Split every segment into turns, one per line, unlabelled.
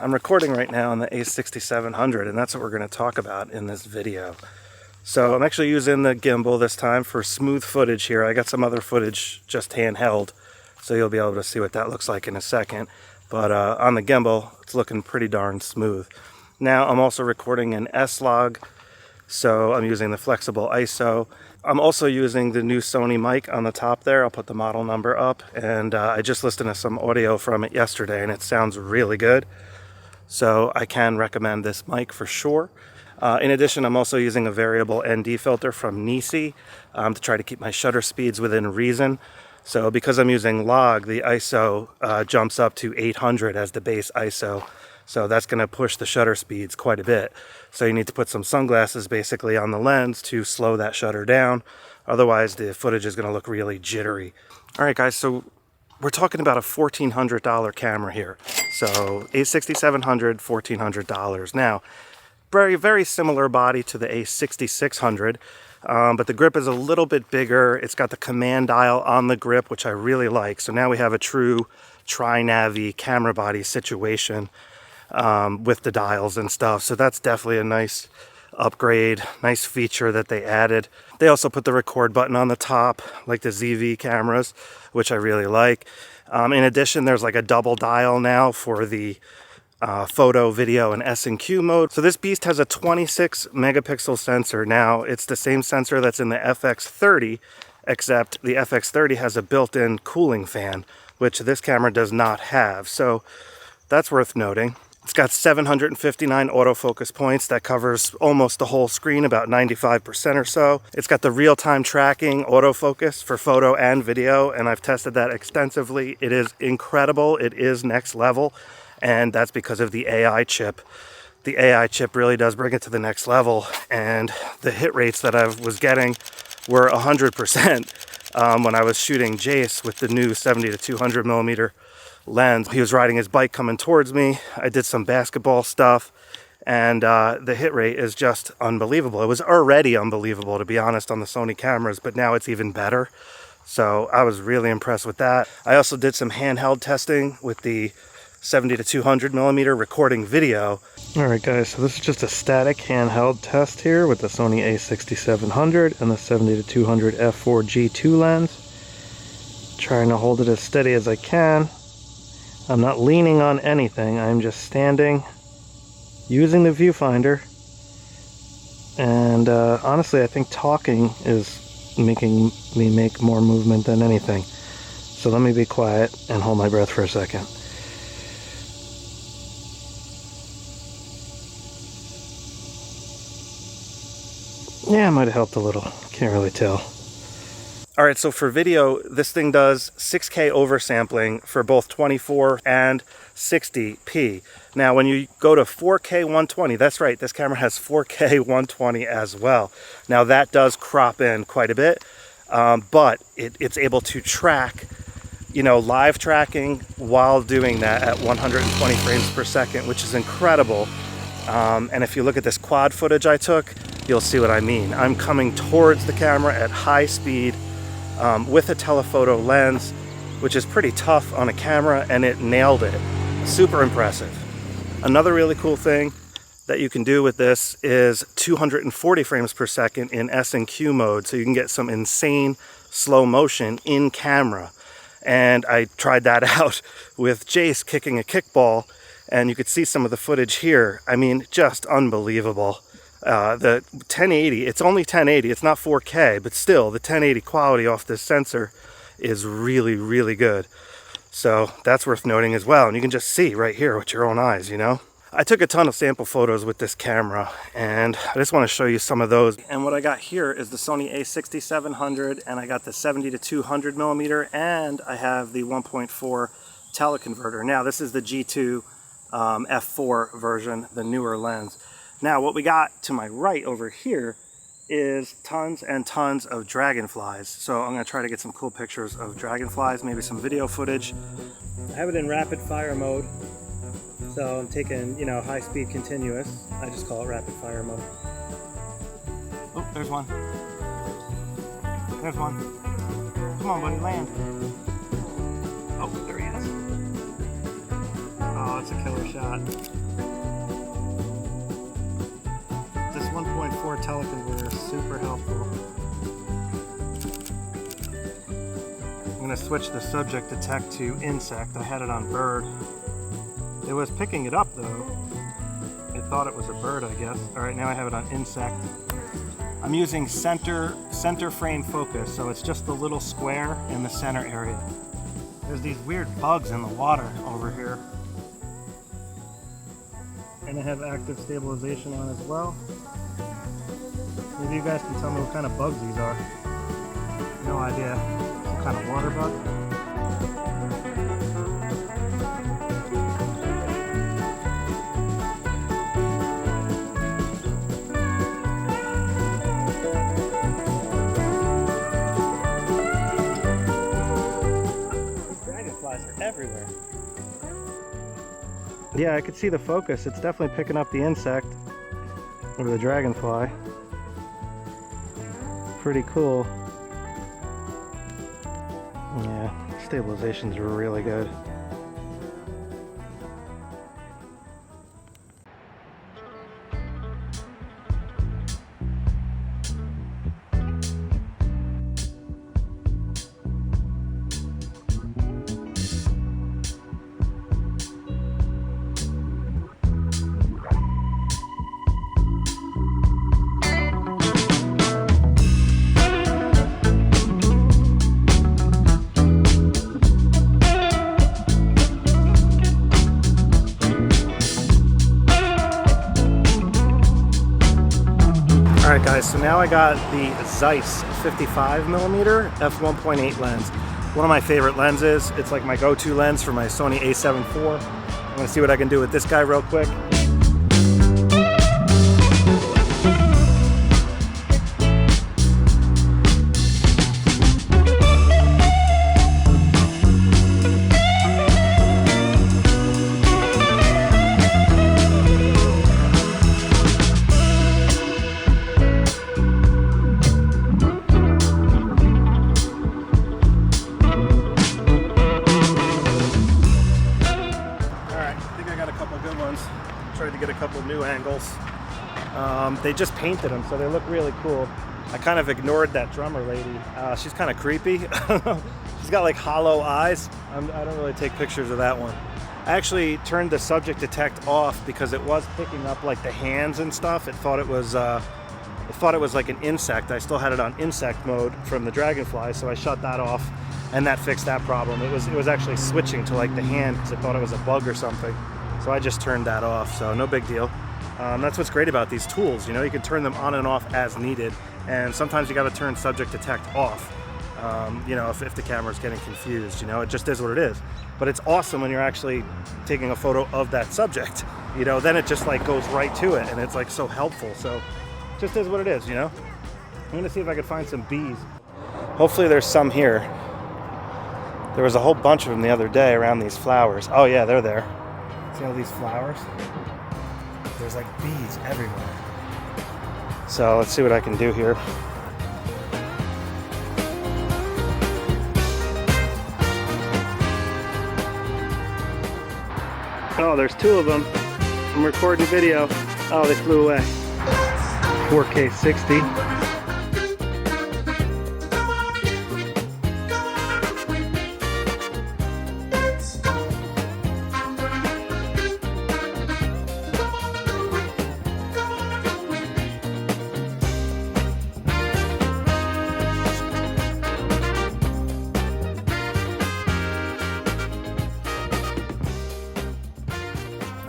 I'm recording right now on the A6700, and that's what we're going to talk about in this video. So I'm actually using the gimbal this time for smooth footage here. I got some other footage just handheld, so you'll be able to see what that looks like in a second. But on the gimbal, it's looking pretty darn smooth. Now I'm also recording an S-Log, so I'm using the flexible ISO. I'm also using the new Sony mic on the top there. I'll put the model number up, and I just listened to some audio from it yesterday, and it sounds really good. So I can recommend this mic for sure. In addition, I'm also using a variable ND filter from Nisi to try to keep my shutter speeds within reason. So because I'm using log, the ISO jumps up to 800 as the base ISO. So that's going to push the shutter speeds quite a bit. So you need to put some sunglasses basically on the lens to slow that shutter down. Otherwise, the footage is going to look really jittery. All right, guys, so we're talking about a $1,400 camera here. So A6700, $1,400. Now, very similar body to the A6600, but the grip is a little bit bigger. It's got the command dial on the grip, which I really like. So now we have a true tri-navi camera body situation with the dials and stuff. So that's definitely a nice upgrade, nice feature that they added. They also put the record button on the top, like the ZV cameras, which I really like. In addition, there's like a double dial now for the photo, video, and S&Q mode. So this beast has a 26 megapixel sensor. Now, it's the same sensor that's in the FX30, except the FX30 has a built-in cooling fan, which this camera does not have. So that's worth noting. It's got 759 autofocus points. That covers almost the whole screen, about 95% or so. It's got the real-time tracking autofocus for photo and video, and I've tested that extensively. It is incredible. It is next level, and that's because of the AI chip. The AI chip really does bring it to the next level, and the hit rates that I was getting were 100% when I was shooting Jace with the new 70 to 200 millimeter lens. He was riding his bike coming towards me. I did some basketball stuff, and the hit rate is just unbelievable. It was already unbelievable, to be honest, on the Sony cameras, but now it's even better. So I was really impressed with that. I also did some handheld testing with the 70 to 200 millimeter recording video. All right, guys, so this is just a static handheld test here with the Sony A6700 and the 70 to 200 f4G2 lens. Trying to hold it as steady as I can. I'm not leaning on anything. I'm just standing, using the viewfinder, and honestly, I think talking is making me make more movement than anything. So let me be quiet and hold my breath for a second. Yeah, it might have helped a little. Can't really tell. All right, so for video, this thing does 6K oversampling for both 24 and 60p. Now, when you go to 4K 120, that's right, this camera has 4K 120 as well. Now, that does crop in quite a bit, but it's able to track, you know, live tracking while doing that at 120 frames per second, which is incredible. And if you look at this quad footage I took, you'll see what I mean. I'm coming towards the camera at high speed, with a telephoto lens, which is pretty tough on a camera, and it nailed it. Super impressive. Another really cool thing that you can do with this is 240 frames per second in S&Q mode, so you can get some insane slow motion in camera. And I tried that out with Jace kicking a kickball, and you could see some of the footage here. I mean, just unbelievable. The 1080, it's only 1080, it's not 4K, but still the 1080 quality off this sensor is really good. So that's worth noting as well, and you can just see right here with your own eyes, you know. I took a ton of sample photos with this camera, and I just want to show you some of those. And what I got here is the Sony A6700, and I got the 70 to 200 millimeter, and I have the 1.4 teleconverter. Now this is the G2 f4 version, the newer lens. Now, what we got to my right over here is tons and tons of dragonflies. So I'm going to try to get some cool pictures of dragonflies, maybe some video footage. I have it in rapid fire mode. So I'm taking, you know, high speed continuous. I just call it rapid fire mode. Oh, there's one. There's one. Come on, buddy, land. Oh, there he is. Oh, that's a killer shot. This 1.4 teleconverter is super helpful. I'm going to switch the subject detect to insect. I had it on bird. It was picking it up though. It thought it was a bird, I guess. Alright, now I have it on insect. I'm using center frame focus, so it's just the little square in the center area. There's these weird bugs in the water over here. And I have active stabilization on as well. Maybe you guys can tell me what kind of bugs these are. No idea. Some kind of water bug? Everywhere. Yeah, I could see the focus. It's definitely picking up the insect or the dragonfly. Pretty cool. Yeah, stabilization's really good. Alright guys, so now I got the Zeiss 55mm f1.8 lens. One of my favorite lenses. It's like my go-to lens for my Sony A7 IV. I'm going to see what I can do with this guy real quick. Tried to get a couple new angles. They just painted them, so they look really cool. I kind of ignored that drummer lady. She's kind of creepy. She's got like hollow eyes. I don't really take pictures of that one. I actually turned the subject detect off because it was picking up like the hands and stuff. It thought it was like an insect. I still had it on insect mode from the dragonfly, so I shut that off, and that fixed that problem. It was actually switching to like the hand because it thought it was a bug or something. So I just turned that off, so no big deal. That's what's great about these tools, you know, you can turn them on and off as needed, and sometimes you gotta turn subject detect off, you know, if the camera's getting confused, you know, it just is what it is. But it's awesome when you're actually taking a photo of that subject, you know, then it just like goes right to it, and it's like so helpful, so it just is what it is, you know. I'm gonna see if I can find some bees. Hopefully there's some here. There was a whole bunch of them the other day around these flowers. Oh yeah, they're there. See all these flowers? There's like bees everywhere. So let's see what I can do here. Oh, there's two of them. I'm recording video. Oh, they flew away. 4K 60.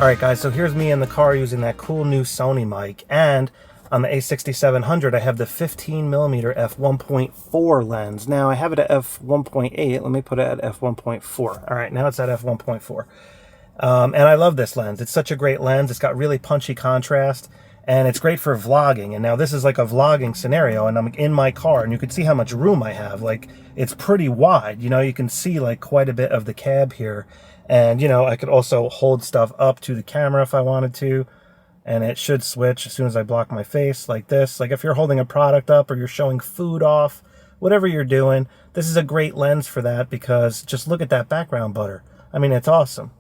Alright guys, so here's me in the car using that cool new Sony mic, and on the A6700 I have the 15mm f1.4 lens. Now I have it at f1.8, let me put it at f1.4. Alright, now it's at f1.4. And I love this lens. It's such a great lens. It's got really punchy contrast, and it's great for vlogging. And now this is like a vlogging scenario, and I'm in my car, and you can see how much room I have. Like, it's pretty wide, you know, you can see like quite a bit of the cab here. And, you know, I could also hold stuff up to the camera if I wanted to, and it should switch as soon as I block my face like this. Like if you're holding a product up or you're showing food off, whatever you're doing, this is a great lens for that, because just look at that background butter. I mean, it's awesome.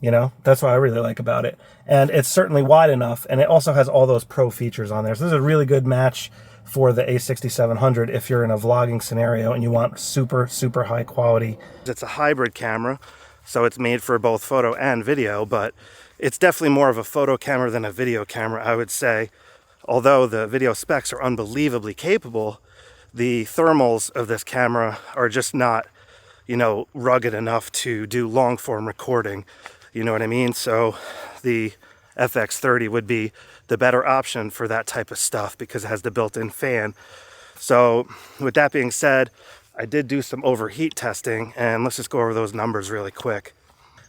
You know, that's what I really like about it. And it's certainly wide enough, and it also has all those pro features on there. So this is a really good match for the A6700 if you're in a vlogging scenario and you want super, super high quality. It's a hybrid camera, so it's made for both photo and video, but it's definitely more of a photo camera than a video camera, I would say. Although the video specs are unbelievably capable, the thermals of this camera are just not, you know, rugged enough to do long form recording. You know what I mean? So the FX30 would be the better option for that type of stuff because it has the built-in fan. So with that being said, I did do some overheat testing, and let's just go over those numbers really quick.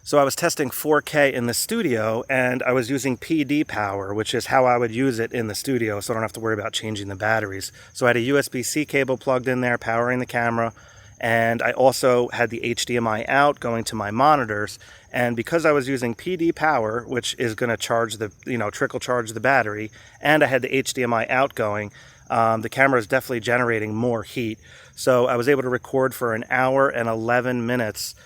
So I was testing 4K in the studio, and I was using PD power, which is how I would use it in the studio, so I don't have to worry about changing the batteries. So I had a USB-C cable plugged in there powering the camera, and I also had the HDMI out going to my monitors. And because I was using PD power, which is going to charge the, you know, trickle charge the battery, and I had the HDMI out going, the camera is definitely generating more heat. So I was able to record for an hour and 11 minutes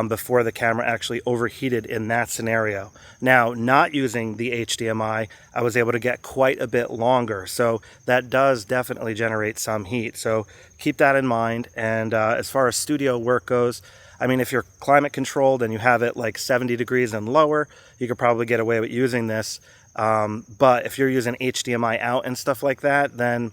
before the camera actually overheated in that scenario. Now, not using the HDMI, I was able to get quite a bit longer. So that does definitely generate some heat. So keep that in mind. And as far as studio work goes, I mean, if you're climate controlled and you have it like 70 degrees and lower, you could probably get away with using this. But if you're using HDMI out and stuff like that, then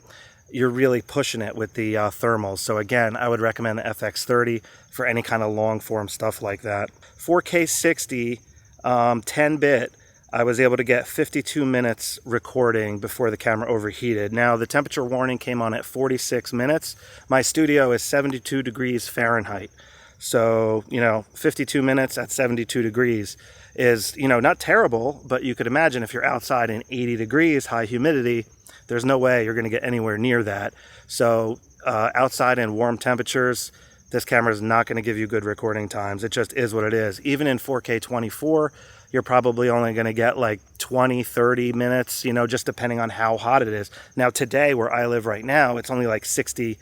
you're really pushing it with the thermals. So again, I would recommend the FX30 for any kind of long form stuff like that. 4K 60, 10-bit, I was able to get 52 minutes recording before the camera overheated. Now, the temperature warning came on at 46 minutes. My studio is 72 degrees Fahrenheit. So, you know, 52 minutes at 72 degrees is, you know, not terrible, but you could imagine if you're outside in 80 degrees, high humidity, there's no way you're going to get anywhere near that. So outside in warm temperatures, this camera is not going to give you good recording times. It just is what it is. Even in 4K 24, you're probably only going to get like 20, 30 minutes, you know, just depending on how hot it is. Now today, where I live right now, it's only like 60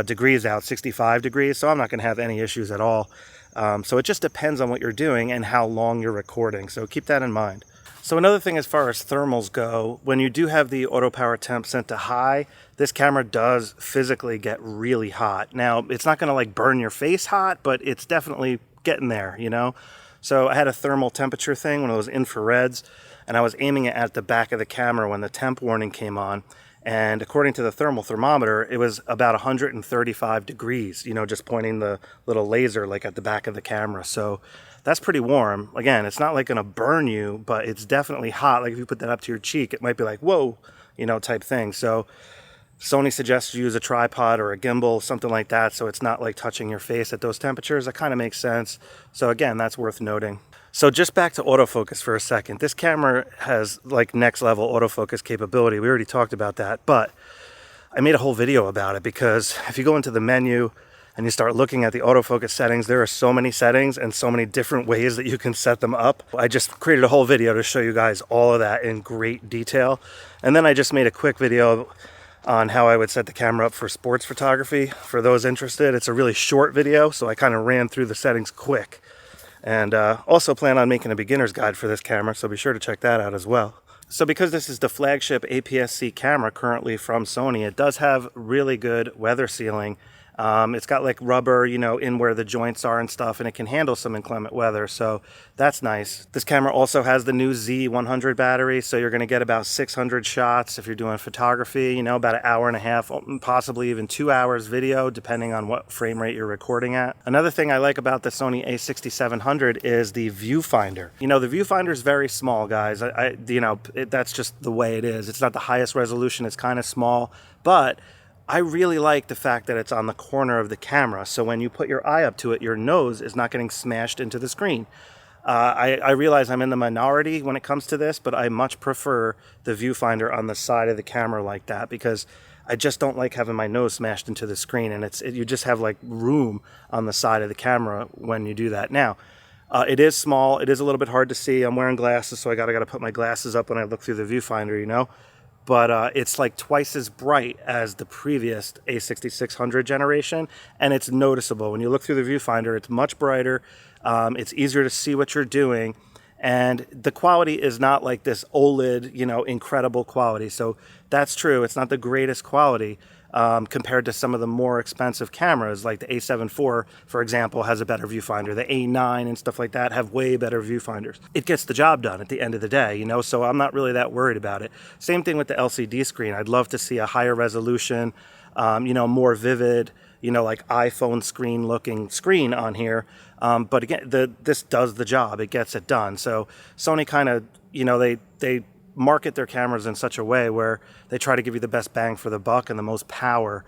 degrees out, 65 degrees, so I'm not going to have any issues at all. So it just depends on what you're doing and how long you're recording. So keep that in mind. So another thing as far as thermals go, when you do have the auto power temp set to high, this camera does physically get really hot. Now, it's not going to like burn your face hot, but it's definitely getting there, you know? So I had a thermal temperature thing, one of those infrareds, and I was aiming it at the back of the camera when the temp warning came on. And according to the thermal thermometer, it was about 135 degrees, you know, just pointing the little laser like at the back of the camera. So that's pretty warm. Again, it's not like going to burn you, but it's definitely hot. Like if you put that up to your cheek, it might be like, whoa, you know, type thing. So Sony suggests you use a tripod or a gimbal, something like that, so it's not like touching your face at those temperatures. That kind of makes sense. So again, that's worth noting. So just back to autofocus for a second. This camera has like next level autofocus capability. We already talked about that, but I made a whole video about it because if you go into the menu and you start looking at the autofocus settings, there are so many settings and so many different ways that you can set them up. I just created a whole video to show you guys all of that in great detail. And then I just made a quick video on how I would set the camera up for sports photography. For those interested, it's a really short video, so I kind of ran through the settings quick. And also plan on making a beginner's guide for this camera, so be sure to check that out as well. So because this is the flagship APS-C camera currently from Sony, it does have really good weather sealing. It's got like rubber, you know, in where the joints are and stuff, and it can handle some inclement weather, so that's nice. This camera also has the new Z100 battery, so you're going to get about 600 shots if you're doing photography, you know, about an hour and a half, possibly even 2 hours video, depending on what frame rate you're recording at. Another thing I like about the Sony A6700 is the viewfinder. You know, the viewfinder is very small, guys. That's just the way it is. It's not the highest resolution, it's kind of small, but I really like the fact that it's on the corner of the camera, so when you put your eye up to it, your nose is not getting smashed into the screen. I realize I'm in the minority when it comes to this, but I much prefer the viewfinder on the side of the camera like that because I just don't like having my nose smashed into the screen, and you just have like room on the side of the camera when you do that. Now, it is small, it is a little bit hard to see. I'm wearing glasses, so I gotta put my glasses up when I look through the viewfinder, you know? But it's like twice as bright as the previous A6600 generation, and it's noticeable. When you look through the viewfinder, it's much brighter, it's easier to see what you're doing, And the quality is not like this OLED, you know, incredible quality. So that's true. It's not the greatest quality compared to some of the more expensive cameras, like the A7 IV, for example, has a better viewfinder. The A9 and stuff like that have way better viewfinders. It gets the job done at the end of the day, you know, so I'm not really that worried about it. Same thing with the LCD screen. I'd love to see a higher resolution, you know, more vivid, you know, like iPhone screen looking screen on here. But again, this does the job. It gets it done. So Sony kind of, you know, they market their cameras in such a way where they try to give you the best bang for the buck and the most power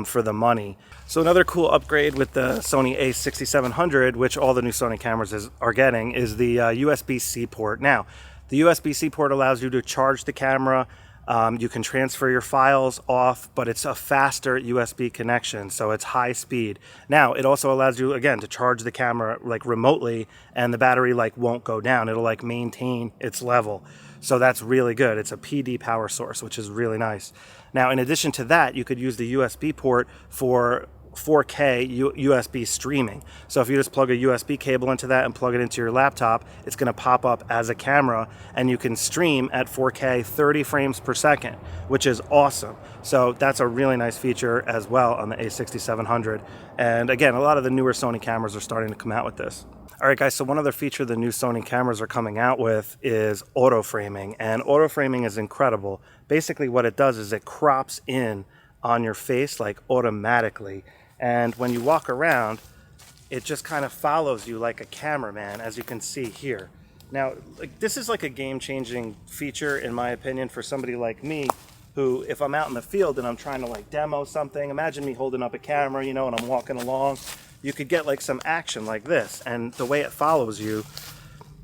for the money. So another cool upgrade with the Sony A6700, which all the new Sony cameras are getting, is the USB-C port. Now, the USB-C port allows you to charge the camera. You can transfer your files off, but it's a faster USB connection, so it's high speed. Now, it also allows you, again, to charge the camera like remotely, and the battery like won't go down. It'll like maintain its level. So that's really good. It's a PD power source, which is really nice. Now, in addition to that, you could use the USB port for 4K USB streaming. So if you just plug a USB cable into that and plug it into your laptop, it's going to pop up as a camera, and you can stream at 4K 30 frames per second, which is awesome. So that's a really nice feature as well on the A6700. And again, a lot of the newer Sony cameras are starting to come out with this. All right, guys, so one other feature the new Sony cameras are coming out with is auto framing, and auto framing is incredible. Basically what it does is it crops in on your face like automatically, and when you walk around, it just kind of follows you like a cameraman, as you can see here. Now, like, this is like a game-changing feature, in my opinion, for somebody like me, who, if I'm out in the field and I'm trying to like demo something, imagine me holding up a camera, you know, and I'm walking along, you could get like some action like this, and the way it follows you,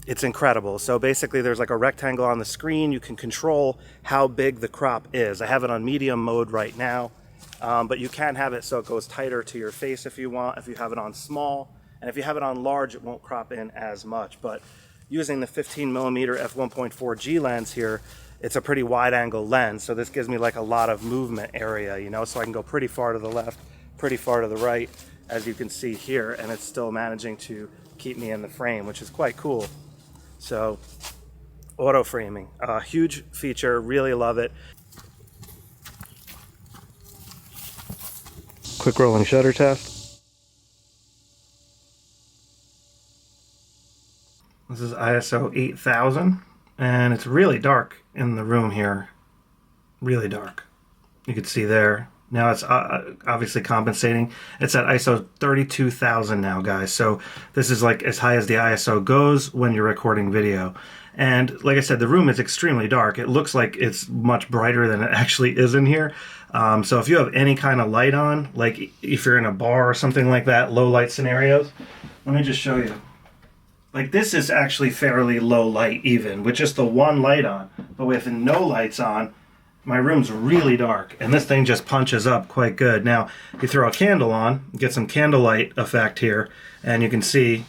it's incredible. So basically there's like a rectangle on the screen. You can control how big the crop is. I have it on medium mode right now, but you can have it so it goes tighter to your face if you want, if you have it on small. And if you have it on large, it won't crop in as much. But using the 15mm f1.4G lens here, it's a pretty wide angle lens. So this gives me like a lot of movement area, you know, so I can go pretty far to the left, pretty far to the right, as you can see here, and it's still managing to keep me in the frame, which is quite cool. So auto framing, a huge feature, really love it. Quick rolling shutter test. This is ISO 8000, and it's really dark in the room here, really dark. You can see there. Now it's obviously compensating. It's at ISO 32,000 now, guys. So this is like as high as the ISO goes when you're recording video. And like I said, the room is extremely dark. It looks like it's much brighter than it actually is in here. So if you have any kind of light on, like if you're in a bar or something like that, low light scenarios, let me just show you. Like this is actually fairly low light even with just the one light on. But with no lights on, my room's really dark, and this thing just punches up quite good. Now, you throw a candle on, get some candlelight effect here, and you can see,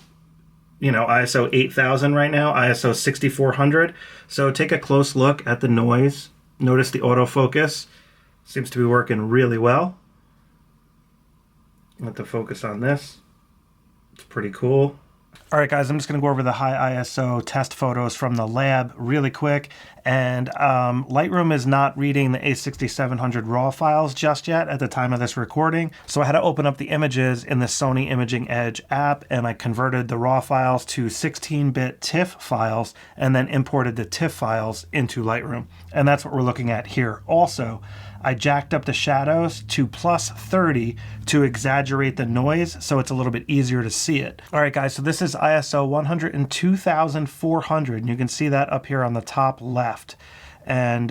you know, ISO 8000 right now, ISO 6400. So take a close look at the noise. Notice the autofocus. Seems to be working really well. Let the focus on this. It's pretty cool. All right, guys, I'm just going to go over the high ISO test photos from the lab really quick. And Lightroom is not reading the A6700 RAW files just yet at the time of this recording. So I had to open up the images in the Sony Imaging Edge app, and I converted the RAW files to 16-bit TIFF files and then imported the TIFF files into Lightroom. And that's what we're looking at here. Also, I jacked up the shadows to plus 30 to exaggerate the noise so it's a little bit easier to see it. All right, guys, so this is ISO 102,400, and you can see that up here on the top left. And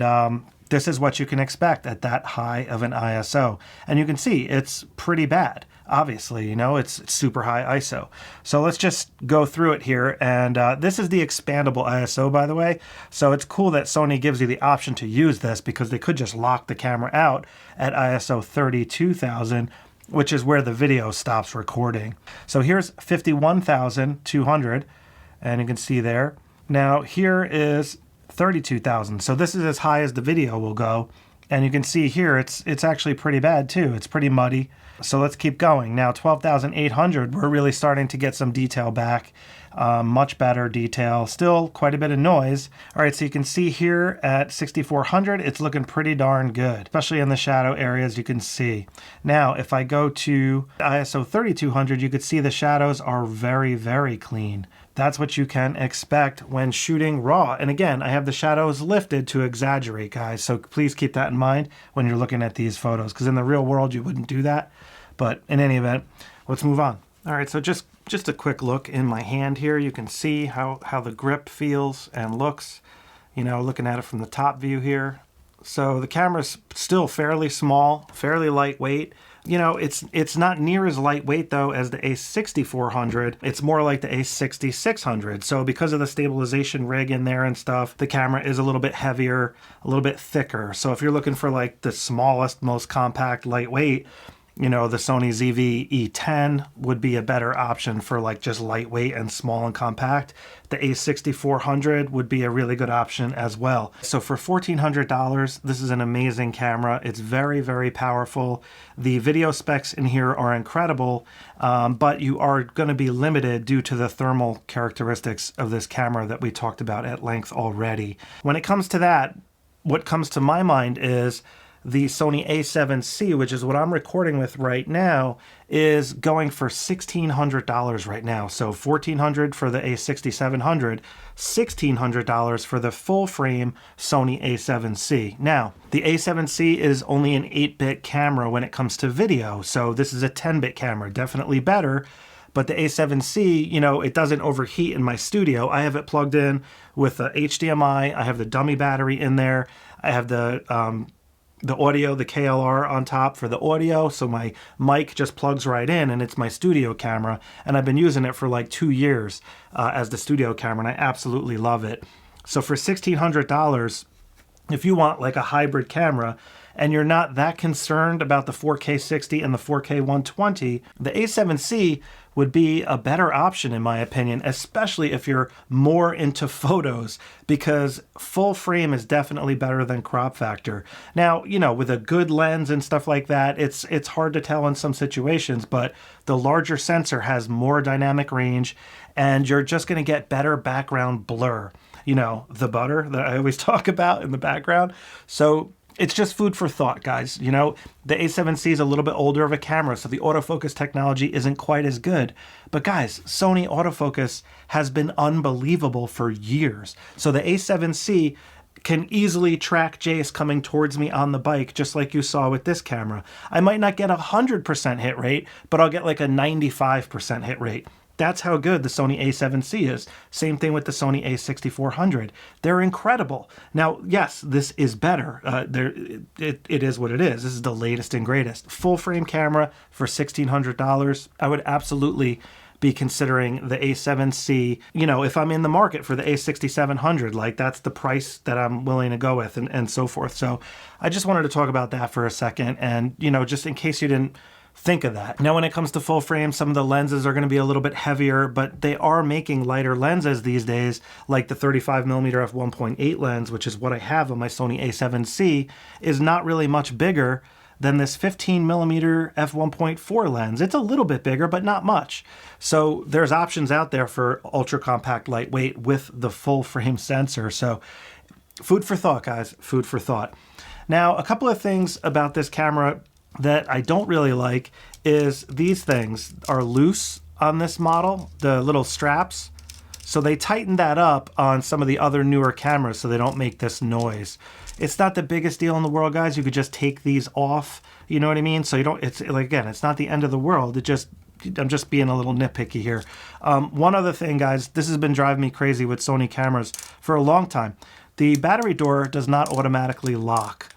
this is what you can expect at that high of an ISO. And you can see it's pretty bad. Obviously, you know, it's super high ISO. So let's just go through it here. And this is the expandable ISO, by the way. So it's cool that Sony gives you the option to use this, because they could just lock the camera out at ISO 32,000, which is where the video stops recording. So here's 51,200, and you can see there. Now here is 32,000. So this is as high as the video will go. And you can see here, it's actually pretty bad too. It's pretty muddy. So let's keep going. Now 12,800, we're really starting to get some detail back. much better detail, still quite a bit of noise. All right, so you can see here at 6400, it's looking pretty darn good, especially in the shadow areas you can see. Now, if I go to ISO 3200, you can see the shadows are very, very clean. That's what you can expect when shooting RAW. And again, I have the shadows lifted to exaggerate, guys. So please keep that in mind when you're looking at these photos, because in the real world, you wouldn't do that. But in any event, let's move on. All right, so just a quick look in my hand here. You can see how the grip feels and looks, you know, looking at it from the top view here. So the camera's still fairly small, fairly lightweight. You know, it's not near as lightweight though as the A6400. It's more like the A6600. So because of the stabilization rig in there and stuff, the camera is a little bit heavier, a little bit thicker. So if you're looking for like the smallest, most compact, lightweight, you know, the Sony ZV-E10 would be a better option for like just lightweight and small and compact. The A6400 would be a really good option as well. So for $1,400, this is an amazing camera. It's very, very powerful. The video specs in here are incredible, but you are going to be limited due to the thermal characteristics of this camera that we talked about at length already. When it comes to that, what comes to my mind is the Sony A7C, which is what I'm recording with right now, is going for $1,600 right now. So $1,400 for the A6700, $1,600 for the full frame Sony A7C. Now, the A7C is only an 8-bit camera when it comes to video. So this is a 10-bit camera, definitely better. But the A7C, you know, it doesn't overheat in my studio. I have it plugged in with a HDMI. I have the dummy battery in there. I have the audio, the KLR on top for the audio, so my mic just plugs right in and it's my studio camera, and I've been using it for like 2 years as the studio camera, and I absolutely love it. So for $1,600, if you want like a hybrid camera and you're not that concerned about the 4K 60 and the 4K 120, the A7C would be a better option in my opinion, especially if you're more into photos, because full frame is definitely better than crop factor. Now, you know, with a good lens and stuff like that, it's hard to tell in some situations, but the larger sensor has more dynamic range and you're just going to get better background blur. You know, the butter that I always talk about in the background. So it's just food for thought, guys. You know, the A7C is a little bit older of a camera, so the autofocus technology isn't quite as good. But guys, Sony autofocus has been unbelievable for years. So the A7C can easily track Jace coming towards me on the bike, just like you saw with this camera. I might not get 100% hit rate, but I'll get like a 95% hit rate. That's how good the Sony A7C is. Same thing with the Sony A6400. They're incredible. Now, yes, this is better. It is what it is. This is the latest and greatest. Full frame camera for $1,600. I would absolutely be considering the A7C, you know, if I'm in the market for the A6700, like that's the price that I'm willing to go with and so forth. So I just wanted to talk about that for a second. And, you know, just in case you didn't think of that. Now, when it comes to full frame, some of the lenses are going to be a little bit heavier, but they are making lighter lenses these days, like the 35mm f1.8 lens, which is what I have on my Sony A7C, is not really much bigger than this 15mm f1.4 lens. It's a little bit bigger, but not much. So there's options out there for ultra compact lightweight with the full frame sensor. So food for thought, guys, food for thought. Now, a couple of things about this camera that I don't really like is these things are loose on this model, the little straps. So they tightened that up on some of the other newer cameras so they don't make this noise. It's not the biggest deal in the world, guys. You could just take these off, you know what I mean? So you don't, it's like, again, it's not the end of the world. I'm just being a little nitpicky here. One other thing, guys, this has been driving me crazy with Sony cameras for a long time. The battery door does not automatically lock.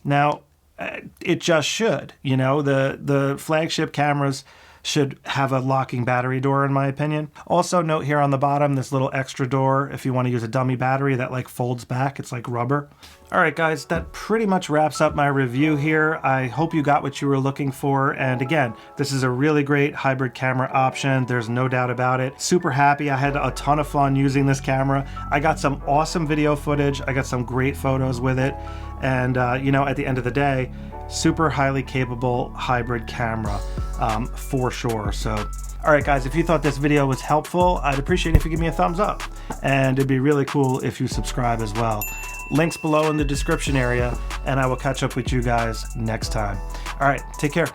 Now, it just should, you know, the flagship cameras should have a locking battery door in my opinion. Also note here on the bottom, this little extra door, if you want to use a dummy battery that like folds back, it's like rubber. All right, guys, that pretty much wraps up my review here. I hope you got what you were looking for. And again, this is a really great hybrid camera option. There's no doubt about it. Super happy. I had a ton of fun using this camera. I got some awesome video footage. I got some great photos with it. And, you know, at the end of the day, super highly capable hybrid camera for sure. So All right, guys, if you thought this video was helpful, I'd appreciate it if you give me a thumbs up. And it'd be really cool if you subscribe as well. Links below in the description area, and I will catch up with you guys next time. All right, take care.